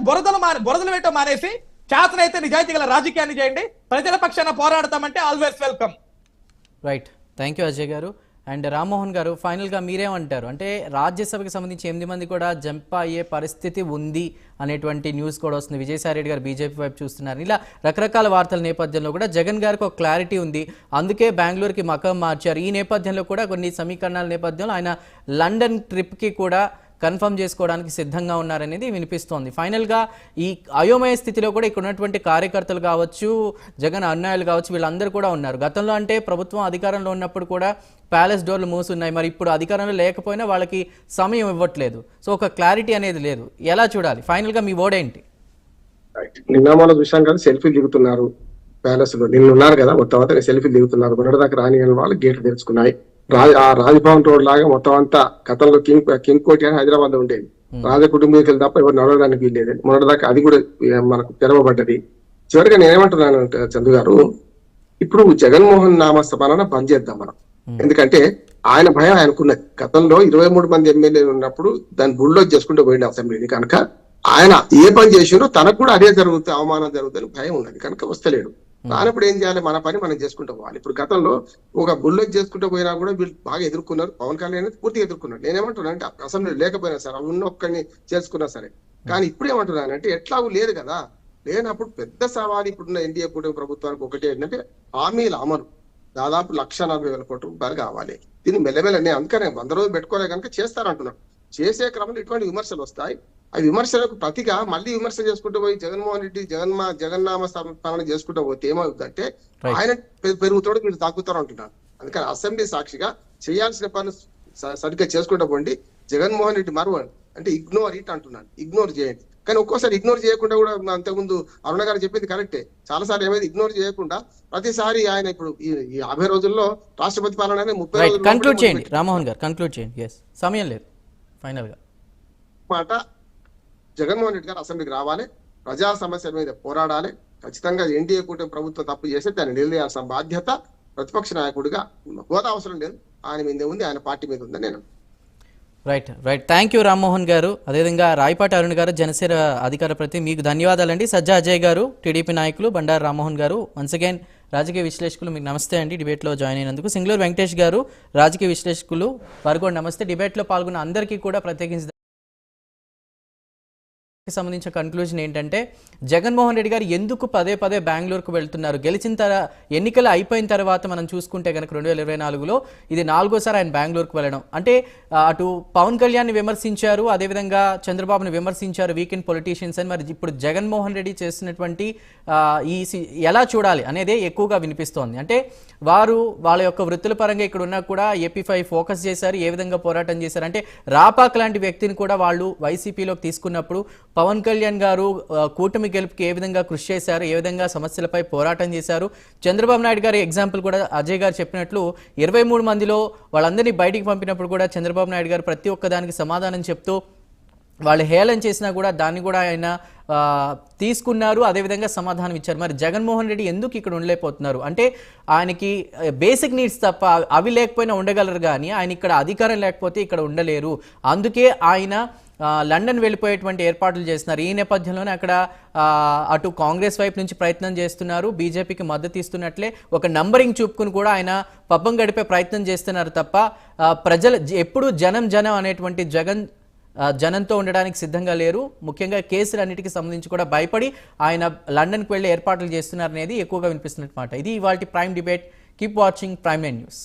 బురదలు వేయటం మానేసి చేతనైతే నిజాయితీ గల రాజకీయాన్ని చేయండి. ప్రజల పక్షాన పోరాడతామంటే always welcome. Right, thank you Ajay గారు. అండ్ రామ్మోహన్ గారు, ఫైనల్గా మీరేమంటారు? అంటే రాజ్యసభకి సంబంధించి 8 మంది కూడా జంప్ అయ్యే పరిస్థితి ఉంది అనేటువంటి న్యూస్ కూడా వస్తుంది. విజయసాయి రెడ్డి గారు బీజేపీ వైపు చూస్తున్నారు. ఇలా రకరకాల వార్తల నేపథ్యంలో కూడా జగన్ గారికి ఒక క్లారిటీ ఉంది, అందుకే బెంగళూరుకి మకం మార్చారు. ఈ నేపథ్యంలో కూడా కొన్ని సమీకరణాల నేపథ్యంలో ఆయన లండన్ ట్రిప్కి కూడా కన్ఫర్మ్ చేసుకోవడానికి సిద్ధంగా ఉన్నారనేది వినిపిస్తోంది. ఫైనల్గా ఈ అయోమయ స్థితిలో కూడా ఇక్కడ ఉన్నటువంటి కార్యకర్తలు కావచ్చు, జగన్ అన్యాయులు కావచ్చు, వీళ్ళందరూ కూడా ఉన్నారు. గతంలో అంటే ప్రభుత్వం అధికారంలో ఉన్నప్పుడు కూడా ప్యాలెస్ డోర్లు మూసున్నాయి, మరి ఇప్పుడు అధికారంలో లేకపోయినా వాళ్ళకి సమయం ఇవ్వట్లేదు. సో ఒక క్లారిటీ అనేది లేదు. ఎలా చూడాలి? ఫైనల్గా మీ ఓడేంటి? నిన్న మనం చూసాం కదా, సెల్ఫీలు దిగుతున్నారు ప్యాలెస్ లో. నిన్న ఉన్నారు కదా, మొత్తం సెల్ఫీలు దిగుతున్నారు. మొన్నటిదాకా రాని వాళ్ళు గేట్లు తెరుచుకున్నాయి. రాజ్భవన్ రోడ్ లాగా మొత్తం అంతా గతంలో కింగ్ కోటి అని హైదరాబాద్ లో ఉండేది. రాజ కుటుంబీకులు తప్ప ఎవరు నడవడానికి వీల్లేదు. మొన్నటిదాకా అది కూడా మనకు తెరవబడ్డది. చివరిగా నేనేమంటున్నాను చందు గారు, ఇప్పుడు జగన్మోహన్ నామస్మరణ బంద్ చేద్దాం మనం. ఎందుకంటే ఆయన భయం ఆయనకున్నది. గతంలో 23 మంది ఎమ్మెల్యేలు ఉన్నప్పుడు దాన్ని బుల్డోజ్ చేసుకుంటూ పోయింది అసెంబ్లీని. కనుక ఆయన ఏ పని చేసినో తనకు కూడా అదే జరుగుతుంది, అవమానం జరుగుతుంది భయం ఉన్నది. కనుక వస్తలేడు. రానప్పుడు ఏం చేయాలి? మన పని మనం చేసుకుంటూ పోవాలి. ఇప్పుడు గతంలో ఒక బుల్డోజ్ చేసుకుంటూ పోయినా కూడా వీళ్ళు బాగా ఎదుర్కొన్నారు. పవన్ కళ్యాణ్ అనేది పూర్తిగా ఎదుర్కొన్నారు. నేనేమంటున్నా అంటే అసెంబ్లీ లేకపోయినా సరే, ఉన్న ఒక్కడిని చేసుకున్నా సరే. కానీ ఇప్పుడు ఏమంటున్నానంటే ఎట్లాగూ లేదు కదా, లేనప్పుడు పెద్ద సవాలు ఇప్పుడున్న ఎన్డీఏ కూటమి ప్రభుత్వానికి ఒకటి ఏంటంటే హామీల అమలు. దాదాపు 1,40,000 కోట్ల రూపాయలు కావాలి. దీన్ని మెల్లమెల్లని అందుకనే 100 రోజులు పెట్టుకోలే కనుక చేస్తారంటున్నాం. చేసే క్రమంలో ఇటువంటి విమర్శలు వస్తాయి. ఆ విమర్శలకు ప్రతిగా మళ్ళీ విమర్శ చేసుకుంటూ పోయి జగన్మోహన్ రెడ్డి జగన్నామ పాలన చేసుకుంటూ పోతే ఏమవుతుందంటే ఆయన పెరుగుతాడు, వీళ్ళు తగ్గుతారు అంటున్నారు. అందుకని అసెంబ్లీ సాక్షిగా చేయాల్సిన పనులు సరిగ్గా చేసుకుంటూ పోండి. జగన్మోహన్ రెడ్డి మరవండి అంటే ఇగ్నోర్ ఇట్ అంటున్నాను, ఇగ్నోర్ చేయండి. కానీ ఒక్కోసారి ఇగ్నోర్ చేయకుండా కూడా, అంతకుముందు అరుణ గారు చెప్పింది కరెక్టే, చాలాసార్లు ఏమైంది ఇగ్నోర్ చేయకుండా ప్రతిసారి ఆయన ఇప్పుడు ఈ 50 రోజుల్లో రాష్ట్రపతి పాలన 30 రోజులు కంక్లూడ్ చేయండి రామ్మోహన్ గారు, కంక్లూడ్ చేయండి. సమయం లేదు. ఫైనల్ గా మాట, జగన్మోహన్ రెడ్డి గారు అసెంబ్లీకి రావాలి, ప్రజా సమస్యల మీద పోరాడాలి. ఖచ్చితంగా ఎన్డీఏ కూటమి ప్రభుత్వం తప్పు చేస్తే దాన్ని నిలదీయాల్సిన బాధ్యత ప్రతిపక్ష నాయకుడిగా హోదా అవసరం లేదు, ఆయన మీద ఉంది, ఆయన పార్టీ మీద ఉందని నేను. రైట్, థ్యాంక్ యూ రామ్మోహన్ గారు. అదేవిధంగా రాయపాటి అరుణ్ గారు, జనసేన అధికార ప్రతినిధి, మీకు ధన్యవాదాలండి. సజ్జా అజయ్ గారు, టీడీపీ నాయకులు, బండారు రామ్మోహన్ గారు, వన్స్ అగైన్ రాజకీయ విశ్లేషకులు, మీకు నమస్తే అండి డిబేట్లో జాయిన్ అయినందుకు. సింగళూరు వెంకటేష్ గారు, రాజకీయ విశ్లేషకులు, వారు కూడా నమస్తే. డిబేట్లో పాల్గొన్న అందరికీ కూడా ప్రత్యేకించి సంబంధించిన కన్క్లూజన్ ఏంటంటే, జగన్మోహన్ రెడ్డి గారు ఎందుకు పదే బెంగళూరుకు వెళ్తున్నారు? గెలిచిన ఎన్నికలు అయిపోయిన తర్వాత మనం చూసుకుంటే కనుక 2024లో ఇది 4వ సారి ఆయన బెంగళూరుకు వెళ్ళడం. అంటే అటు పవన్ కళ్యాణ్ని విమర్శించారు, అదేవిధంగా చంద్రబాబుని విమర్శించారు వీకెండ్ పొలిటీషియన్స్ అని. మరి ఇప్పుడు జగన్మోహన్ రెడ్డి చేస్తున్నటువంటి ఎలా చూడాలి అనేదే ఎక్కువగా వినిపిస్తోంది. అంటే వారు వాళ్ళ యొక్క వృత్తుల పరంగా ఇక్కడ ఉన్నా కూడా AP5 ఫోకస్ చేశారు, ఏ విధంగా పోరాటం చేశారు అంటే రాపాక్ లాంటి వ్యక్తిని కూడా వాళ్ళు వైసీపీలోకి తీసుకున్నప్పుడు పవన్ కళ్యాణ్ గారు కూటమి గెలుపుకి ఏ విధంగా కృషి చేశారు, ఏ విధంగా సమస్యలపై పోరాటం చేశారు. చంద్రబాబు నాయుడు గారి ఎగ్జాంపుల్ కూడా అజయ్ గారు చెప్పినట్లు 23 మందిలో వాళ్ళందరినీ బయటికి పంపినప్పుడు కూడా చంద్రబాబు నాయుడు గారు ప్రతి ఒక్కదానికి సమాధానం చెప్తూ వాళ్ళు హేళన చేసినా కూడా దాన్ని కూడా ఆయన తీసుకున్నారు, అదేవిధంగా సమాధానం ఇచ్చారు. మరి జగన్మోహన్ రెడ్డి ఎందుకు ఇక్కడ ఉండలేకపోతున్నారు అంటే ఆయనకి బేసిక్ నీడ్స్ తప్ప అవి లేకపోయినా ఉండగలరు, కానీ ఆయన ఇక్కడ అధికారం లేకపోతే ఇక్కడ ఉండలేరు. అందుకే ఆయన లండన్ వెళ్ళిపోయేటువంటి ఏర్పాట్లు చేస్తున్నారు. ఈ నేపథ్యంలోనే అక్కడ అటు కాంగ్రెస్ వైపు నుంచి ప్రయత్నం చేస్తున్నారు, బీజేపీకి మద్దతు ఇస్తున్నట్లే ఒక నంబరింగ్ చూపుకుని కూడా ఆయన పబ్బం గడిపే ప్రయత్నం చేస్తున్నారు తప్ప ప్రజలు ఎప్పుడు జనం అనేటువంటి జనంతో ఉండడానికి సిద్ధంగా లేరు. ముఖ్యంగా కేసులన్నిటికీ సంబంధించి కూడా భయపడి ఆయన లండన్కి వెళ్ళి ఏర్పాట్లు చేస్తున్నారనేది ఎక్కువగా వినిపిస్తున్నట్టు మాట. ఇది ఇవాల్టి prime debate. Keep watching Prime nine news.